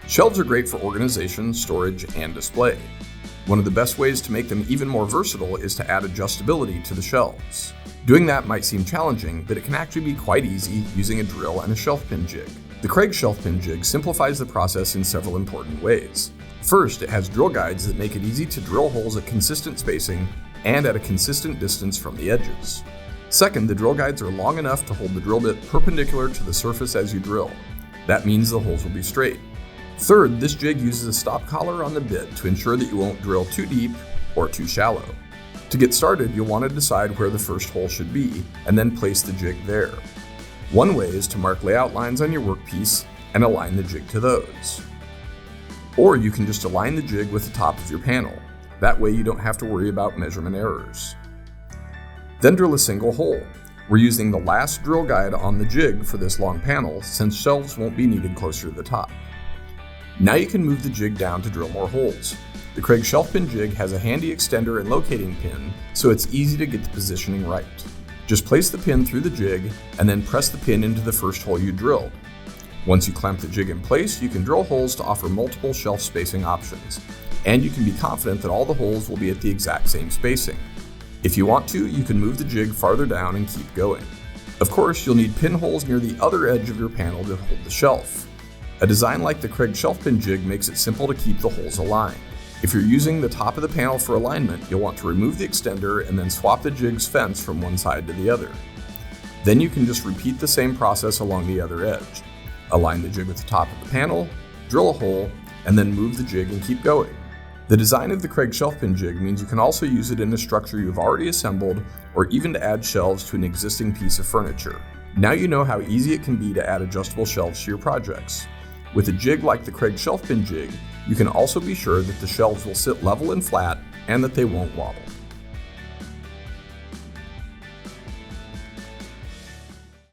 Shelves are great for organization, storage, and display. One of the best ways to make them even more versatile is to add adjustability to the shelves. Doing that might seem challenging, but it can actually be quite easy using a drill and a shelf pin jig. The Kreg Shelf Pin Jig simplifies the process in several important ways. First, it has drill guides that make it easy to drill holes at consistent spacing and at a consistent distance from the edges. Second, the drill guides are long enough to hold the drill bit perpendicular to the surface as you drill. That means the holes will be straight. Third, this jig uses a stop collar on the bit to ensure that you won't drill too deep or too shallow. To get started, you'll want to decide where the first hole should be and then place the jig there. One way is to mark layout lines on your workpiece and align the jig to those. Or you can just align the jig with the top of your panel. That way you don't have to worry about measurement errors. Then drill a single hole. We're using the last drill guide on the jig for this long panel since shelves won't be needed closer to the top. Now you can move the jig down to drill more holes. The Kreg Shelf Pin Jig has a handy extender and locating pin, so it's easy to get the positioning right. Just place the pin through the jig and then press the pin into the first hole you drilled. Once you clamp the jig in place, you can drill holes to offer multiple shelf spacing options, and you can be confident that all the holes will be at the exact same spacing. If you want to, you can move the jig farther down and keep going. Of course, you'll need pinholes near the other edge of your panel to hold the shelf. A design like the Kreg Shelf Pin Jig makes it simple to keep the holes aligned. If you're using the top of the panel for alignment, you'll want to remove the extender and then swap the jig's fence from one side to the other. Then you can just repeat the same process along the other edge. Align the jig with the top of the panel, drill a hole, and then move the jig and keep going. The design of the Kreg Shelf Pin Jig means you can also use it in a structure you've already assembled or even to add shelves to an existing piece of furniture. Now you know how easy it can be to add adjustable shelves to your projects. With a jig like the Kreg Shelf Pin Jig, you can also be sure that the shelves will sit level and flat and that they won't wobble.